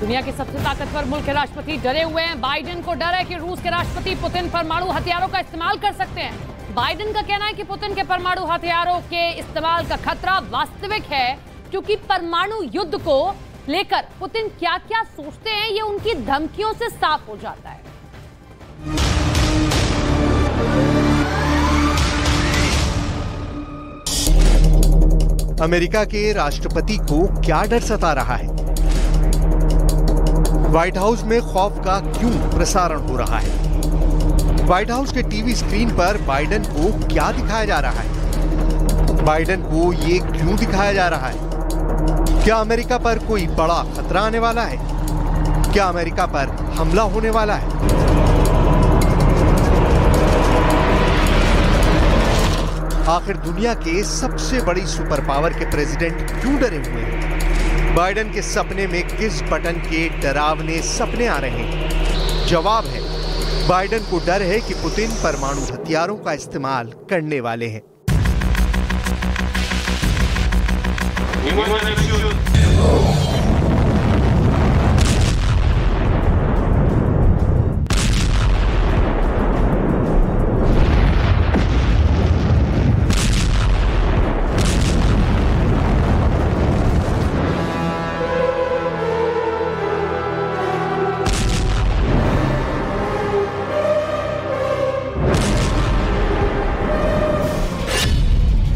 दुनिया के सबसे ताकतवर मुल्क के राष्ट्रपति डरे हुए हैं। बाइडेन को डर है कि रूस के राष्ट्रपति पुतिन परमाणु हथियारों का इस्तेमाल कर सकते हैं। बाइडेन का कहना है कि पुतिन के परमाणु हथियारों के इस्तेमाल का खतरा वास्तविक है, क्योंकि परमाणु युद्ध को लेकर पुतिन क्या क्या सोचते हैं ये उनकी धमकियों से साफ हो जाता है। अमेरिका के राष्ट्रपति को क्या डर सता रहा है? व्हाइट हाउस में खौफ का क्यों प्रसारण हो रहा है? व्हाइट हाउस के टीवी स्क्रीन पर बाइडेन को क्या दिखाया जा रहा है? बाइडेन को ये क्यों दिखाया जा रहा है? क्या अमेरिका पर कोई बड़ा खतरा आने वाला है? क्या अमेरिका पर हमला होने वाला है? आखिर दुनिया के सबसे बड़ी सुपर पावर के प्रेसिडेंट क्यों डरे हुए हैं? बाइडेन के सपने में किस बटन के डरावने सपने आ रहे हैं? जवाब है, बाइडेन को डर है कि पुतिन परमाणु हथियारों का इस्तेमाल करने वाले हैं।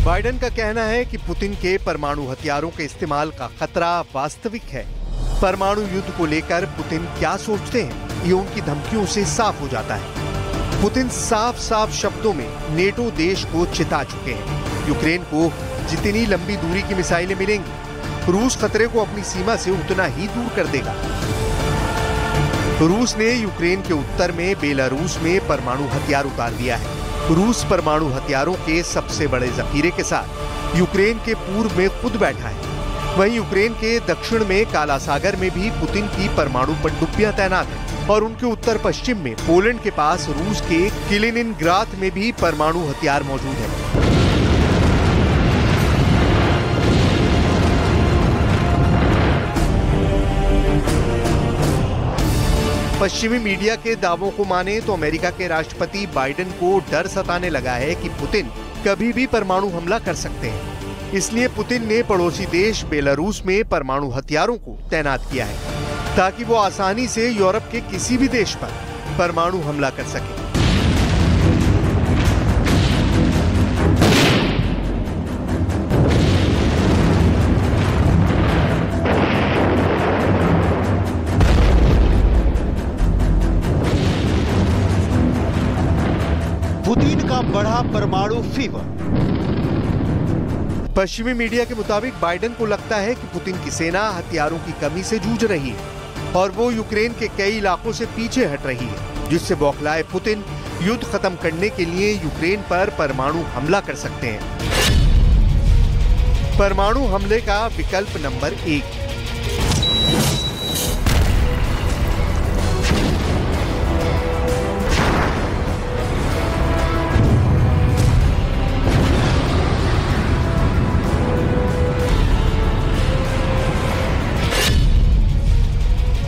बाइडेन का कहना है कि पुतिन के परमाणु हथियारों के इस्तेमाल का खतरा वास्तविक है। परमाणु युद्ध को लेकर पुतिन क्या सोचते हैं ये उनकी धमकियों से साफ हो जाता है। पुतिन साफ साफ शब्दों में नेटो देश को चिता चुके हैं। यूक्रेन को जितनी लंबी दूरी की मिसाइलें मिलेंगी, रूस खतरे को अपनी सीमा से उतना ही दूर कर देगा। रूस ने यूक्रेन के उत्तर में बेलारूस में परमाणु हथियार उतार दिया है। रूस परमाणु हथियारों के सबसे बड़े जखीरे के साथ यूक्रेन के पूर्व में खुद बैठा है। वहीं यूक्रेन के दक्षिण में काला सागर में भी पुतिन की परमाणु पनडुब्बियां तैनात हैं और उनके उत्तर पश्चिम में पोलैंड के पास रूस के किलिनिनग्राद में भी परमाणु हथियार मौजूद है। पश्चिमी मीडिया के दावों को माने तो अमेरिका के राष्ट्रपति बाइडेन को डर सताने लगा है कि पुतिन कभी भी परमाणु हमला कर सकते हैं। इसलिए पुतिन ने पड़ोसी देश बेलारूस में परमाणु हथियारों को तैनात किया है ताकि वो आसानी से यूरोप के किसी भी देश पर परमाणु हमला कर सके। पुतिन का बढ़ा परमाणु फीवर। पश्चिमी मीडिया के मुताबिक बाइडेन को लगता है कि पुतिन की सेना हथियारों की कमी से जूझ रही है और वो यूक्रेन के कई इलाकों से पीछे हट रही है, जिससे बौखलाए पुतिन युद्ध खत्म करने के लिए यूक्रेन पर परमाणु हमला कर सकते हैं। परमाणु हमले का विकल्प नंबर 1।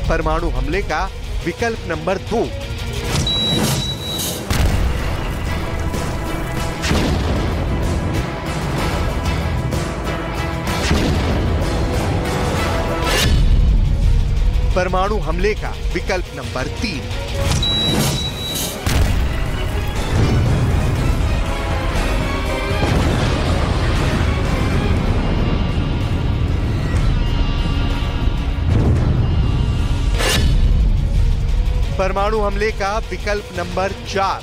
परमाणु हमले का विकल्प नंबर 2। परमाणु हमले का विकल्प नंबर 3। परमाणु हमले का विकल्प नंबर 4।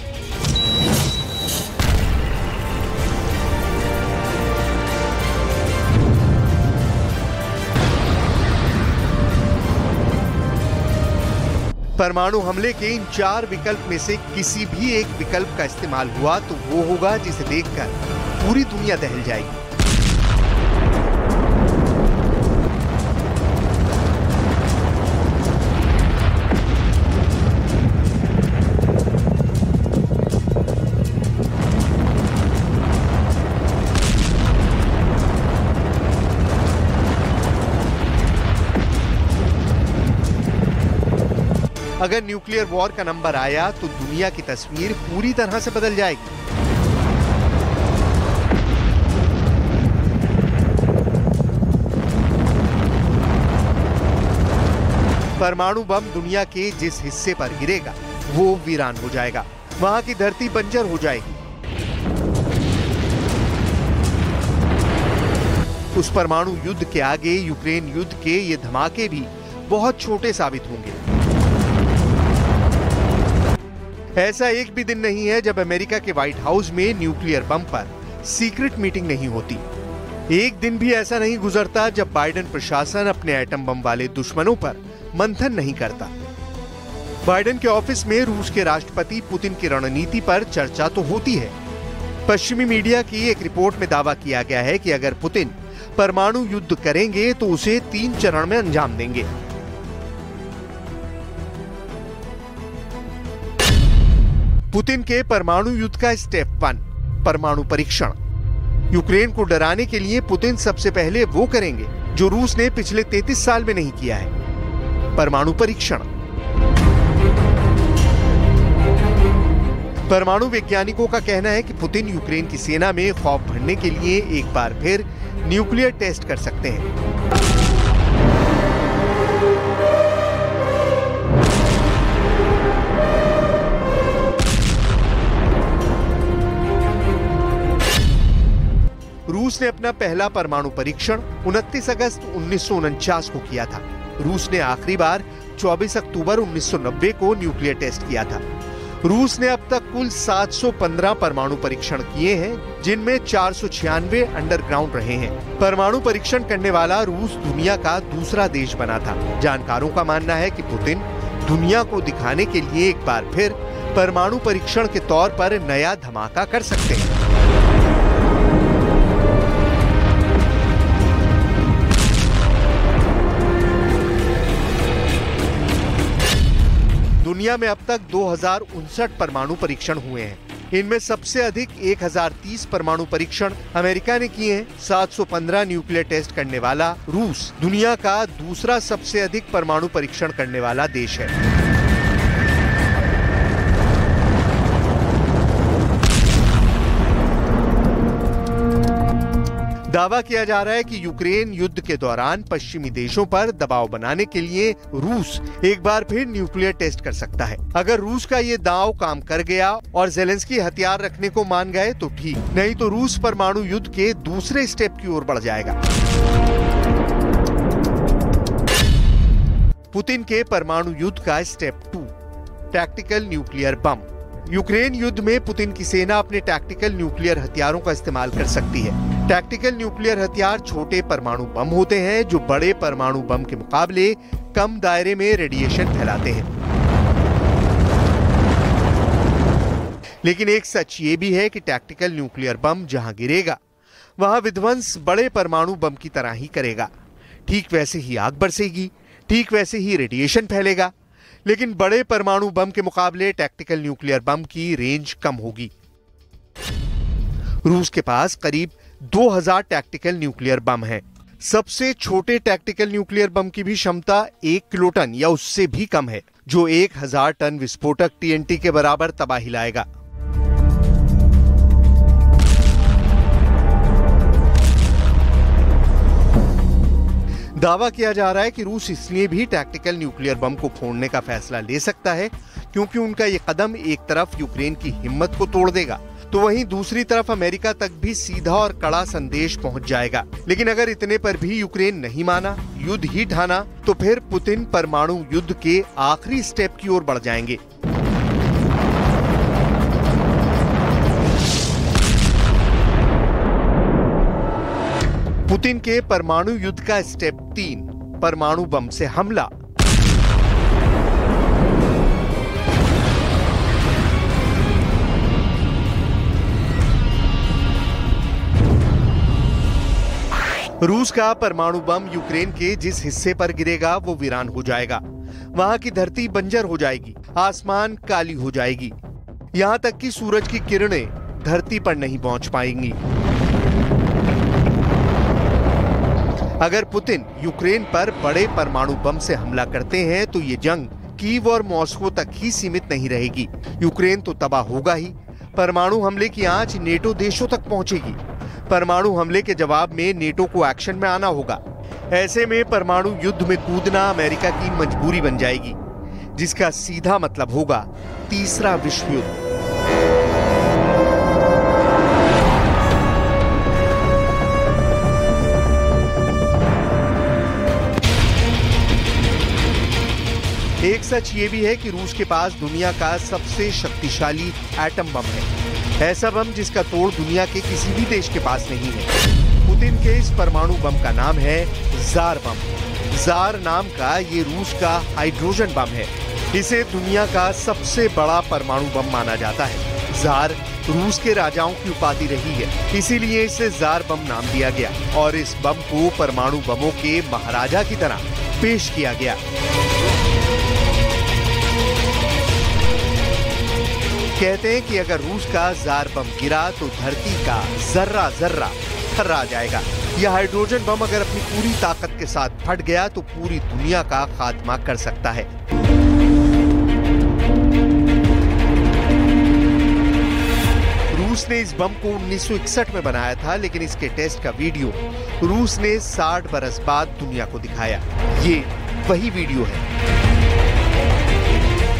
परमाणु हमले के इन 4 विकल्प में से किसी भी एक विकल्प का इस्तेमाल हुआ तो वो होगा जिसे देखकर पूरी दुनिया दहल जाएगी। अगर न्यूक्लियर वॉर का नंबर आया तो दुनिया की तस्वीर पूरी तरह से बदल जाएगी। परमाणु बम दुनिया के जिस हिस्से पर गिरेगा वो वीरान हो जाएगा, वहां की धरती बंजर हो जाएगी। उस परमाणु युद्ध के आगे यूक्रेन युद्ध के ये धमाके भी बहुत छोटे साबित होंगे। ऐसा एक भी दिन नहीं है जब अमेरिका के व्हाइट हाउस में न्यूक्लियर बम पर सीक्रेट मीटिंग नहीं होती। एक दिन भी ऐसा नहीं गुजरता जब बाइडेन प्रशासन अपने एटम बम वाले दुश्मनों पर मंथन नहीं करता। बाइडेन के ऑफिस में रूस के राष्ट्रपति पुतिन की रणनीति पर चर्चा तो होती है। पश्चिमी मीडिया की एक रिपोर्ट में दावा किया गया है कि अगर पुतिन परमाणु युद्ध करेंगे तो उसे 3 चरण में अंजाम देंगे। पुतिन के परमाणु युद्ध का स्टेप 1, परमाणु परीक्षण। यूक्रेन को डराने के लिए पुतिन सबसे पहले वो करेंगे जो रूस ने पिछले 33 साल में नहीं किया है, परमाणु परीक्षण। परमाणु वैज्ञानिकों का कहना है कि पुतिन यूक्रेन की सेना में खौफ भरने के लिए एक बार फिर न्यूक्लियर टेस्ट कर सकते हैं। रूस ने अपना पहला परमाणु परीक्षण 29 अगस्त 1949 को किया था। रूस ने आखिरी बार 24 अक्टूबर 1990 को न्यूक्लियर टेस्ट किया था। रूस ने अब तक कुल 715 परमाणु परीक्षण किए हैं, जिनमें 496 अंडरग्राउंड रहे हैं। परमाणु परीक्षण करने वाला रूस दुनिया का दूसरा देश बना था। जानकारों का मानना है कि पुतिन दुनिया को दिखाने के लिए एक बार फिर परमाणु परीक्षण के तौर पर नया धमाका कर सकते हैं। दुनिया में अब तक 2059 परमाणु परीक्षण हुए हैं। इनमें सबसे अधिक 1030 परमाणु परीक्षण अमेरिका ने किए हैं। 715 न्यूक्लियर टेस्ट करने वाला रूस दुनिया का दूसरा सबसे अधिक परमाणु परीक्षण करने वाला देश है। दावा किया जा रहा है कि यूक्रेन युद्ध के दौरान पश्चिमी देशों पर दबाव बनाने के लिए रूस एक बार फिर न्यूक्लियर टेस्ट कर सकता है। अगर रूस का ये दांव काम कर गया और ज़ेलेंस्की हथियार रखने को मान गए तो ठीक, नहीं तो रूस परमाणु युद्ध के दूसरे स्टेप की ओर बढ़ जाएगा। पुतिन के परमाणु युद्ध का step 2, tactical nuclear bomb. Ukraine युद्ध में पुतिन की सेना अपने टैक्टिकल न्यूक्लियर हथियारों का इस्तेमाल कर सकती है। टैक्टिकल न्यूक्लियर हथियार छोटे परमाणु बम होते हैं जो बड़े परमाणु बम के मुकाबले कम दायरे में रेडिएशन फैलाते हैं। लेकिन एक सच ये भी है कि टैक्टिकल न्यूक्लियर बम जहां गिरेगा वहां विध्वंस बड़े परमाणु बम की तरह ही करेगा। ठीक वैसे ही आग बरसेगी, ठीक वैसे ही रेडिएशन फैलेगा, लेकिन बड़े परमाणु बम के मुकाबले टैक्टिकल न्यूक्लियर बम की रेंज कम होगी। रूस के पास करीब 2000 टैक्टिकल न्यूक्लियर बम हैं। सबसे छोटे टैक्टिकल न्यूक्लियर बम की भी क्षमता 1 किलोटन या उससे भी कम है, जो 1000 टन विस्फोटक टीएनटी के बराबर तबाही लाएगा। दावा किया जा रहा है कि रूस इसलिए भी टैक्टिकल न्यूक्लियर बम को फोड़ने का फैसला ले सकता है क्योंकि उनका ये कदम एक तरफ यूक्रेन की हिम्मत को तोड़ देगा, तो वहीं दूसरी तरफ अमेरिका तक भी सीधा और कड़ा संदेश पहुंच जाएगा। लेकिन अगर इतने पर भी यूक्रेन नहीं माना, युद्ध ही ठाना, तो फिर पुतिन परमाणु युद्ध के आखिरी स्टेप की ओर बढ़ जाएंगे। पुतिन के परमाणु युद्ध का स्टेप 3, परमाणु बम से हमला। रूस का परमाणु बम यूक्रेन के जिस हिस्से पर गिरेगा वो वीरान हो जाएगा। वहां की धरती बंजर हो जाएगी, आसमान काली हो जाएगी, यहां तक कि सूरज की किरणें धरती पर नहीं पहुंच पाएंगी। अगर पुतिन यूक्रेन पर बड़े परमाणु बम से हमला करते हैं तो ये जंग कीव और मॉस्को तक ही सीमित नहीं रहेगी। यूक्रेन तो तबाह होगा ही, परमाणु हमले की आंच नेटो देशों तक पहुंचेगी। परमाणु हमले के जवाब में नेटो को एक्शन में आना होगा। ऐसे में परमाणु युद्ध में कूदना अमेरिका की मजबूरी बन जाएगी, जिसका सीधा मतलब होगा तीसरा विश्व युद्ध। एक सच ये भी है कि रूस के पास दुनिया का सबसे शक्तिशाली एटम बम है, ऐसा बम जिसका तोड़ दुनिया के किसी भी देश के पास नहीं है। पुतिन के इस परमाणु बम का नाम है जार बम। जार नाम का ये रूस का हाइड्रोजन बम है। इसे दुनिया का सबसे बड़ा परमाणु बम माना जाता है। जार रूस के राजाओं की उपाधि रही है, इसीलिए इसे जार बम नाम दिया गया और इस बम को परमाणु बमों के महाराजा की तरह पेश किया गया। कहते हैं कि अगर रूस का जार बम गिरा तो धरती का जर्रा जर्रा थर्रा जाएगा। यह हाइड्रोजन बम अगर अपनी पूरी ताकत के साथ फट गया तो पूरी दुनिया का खात्मा कर सकता है। रूस ने इस बम को 1961 में बनाया था, लेकिन इसके टेस्ट का वीडियो रूस ने 60 बरस बाद दुनिया को दिखाया। ये वही वीडियो है।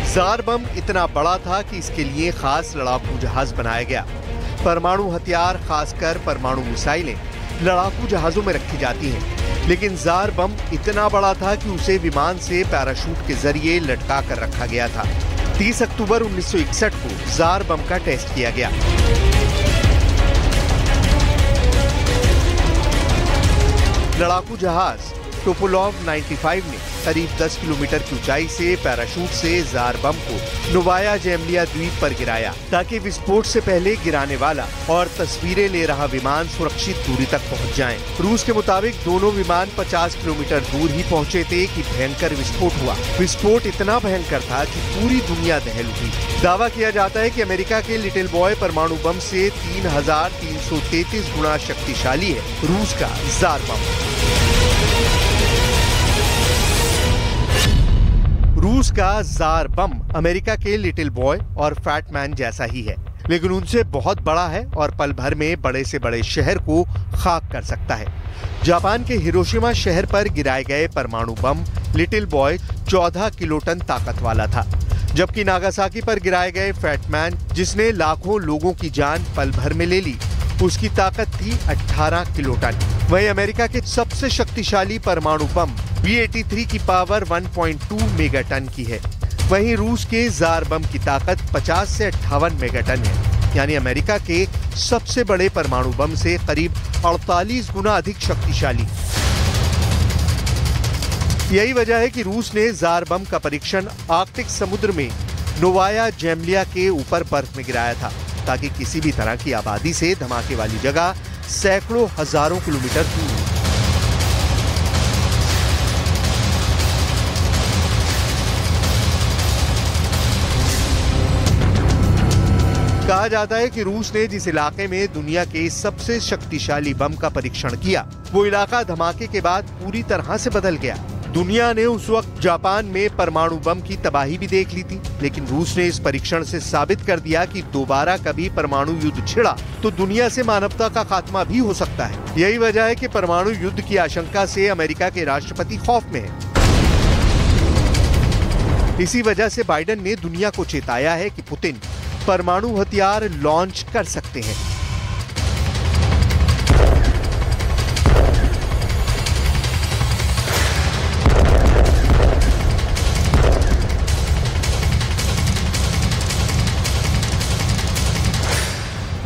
जार बम इतना बड़ा था कि इसके लिए खास लड़ाकू जहाज बनाया गया। परमाणु हथियार, खासकर परमाणु मिसाइलें लड़ाकू जहाजों में रखी जाती हैं, लेकिन जार बम इतना बड़ा था कि उसे विमान से पैराशूट के जरिए लटका कर रखा गया था। 30 अक्टूबर 1961 को जार बम का टेस्ट किया गया। लड़ाकू जहाज टोपोलोव 95 ने करीब 10 किलोमीटर की ऊंचाई से पैराशूट से जार बम को नोवाया जेमलिया द्वीप पर गिराया, ताकि विस्फोट से पहले गिराने वाला और तस्वीरें ले रहा विमान सुरक्षित दूरी तक पहुंच जाएं। रूस के मुताबिक दोनों विमान 50 किलोमीटर दूर ही पहुंचे थे कि भयंकर विस्फोट हुआ। विस्फोट इतना भयंकर था कि पूरी दुनिया दहल उठी। दावा किया जाता है कि अमेरिका के लिटिल बॉय परमाणु बम से 3333 गुना शक्तिशाली है रूस का जार बम। रूस का जार बम अमेरिका के लिटिल बॉय और फैट मैन जैसा ही है, लेकिन उनसे बहुत बड़ा है और पल भर में बड़े से बड़े शहर को खाक कर सकता है। जापान के हिरोशिमा शहर पर गिराए गए परमाणु बम लिटिल बॉय 14 किलोटन ताकत वाला था, जबकि नागासाकी पर गिराए गए फैट मैन, जिसने लाखों लोगों की जान पल भर में ले ली, उसकी ताकत थी 18 किलोटन। वहीं अमेरिका के सबसे शक्तिशाली परमाणु बम V-83 की पावर 1.2 मेगाटन की है। वहीं रूस के जार बम की ताकत 50 से 58 मेगाटन है, यानी अमेरिका के सबसे बड़े परमाणु बम से करीब 48 गुना अधिक शक्तिशाली। यही वजह है कि रूस ने जार बम का परीक्षण आर्कटिक समुद्र में नोवाया जेमलिया के ऊपर बर्फ में गिराया था, ताकि किसी भी तरह की आबादी से धमाके वाली जगह सैकड़ों हजारों किलोमीटर दूर। कहा जाता है कि रूस ने जिस इलाके में दुनिया के सबसे शक्तिशाली बम का परीक्षण किया, वो इलाका धमाके के बाद पूरी तरह से बदल गया। दुनिया ने उस वक्त जापान में परमाणु बम की तबाही भी देख ली थी, लेकिन रूस ने इस परीक्षण से साबित कर दिया कि दोबारा कभी परमाणु युद्ध छिड़ा तो दुनिया से मानवता का खात्मा भी हो सकता है। यही वजह है कि परमाणु युद्ध की आशंका से अमेरिका के राष्ट्रपति खौफ में है। इसी वजह से बाइडेन ने दुनिया को चेताया है कि पुतिन परमाणु हथियार लॉन्च कर सकते हैं।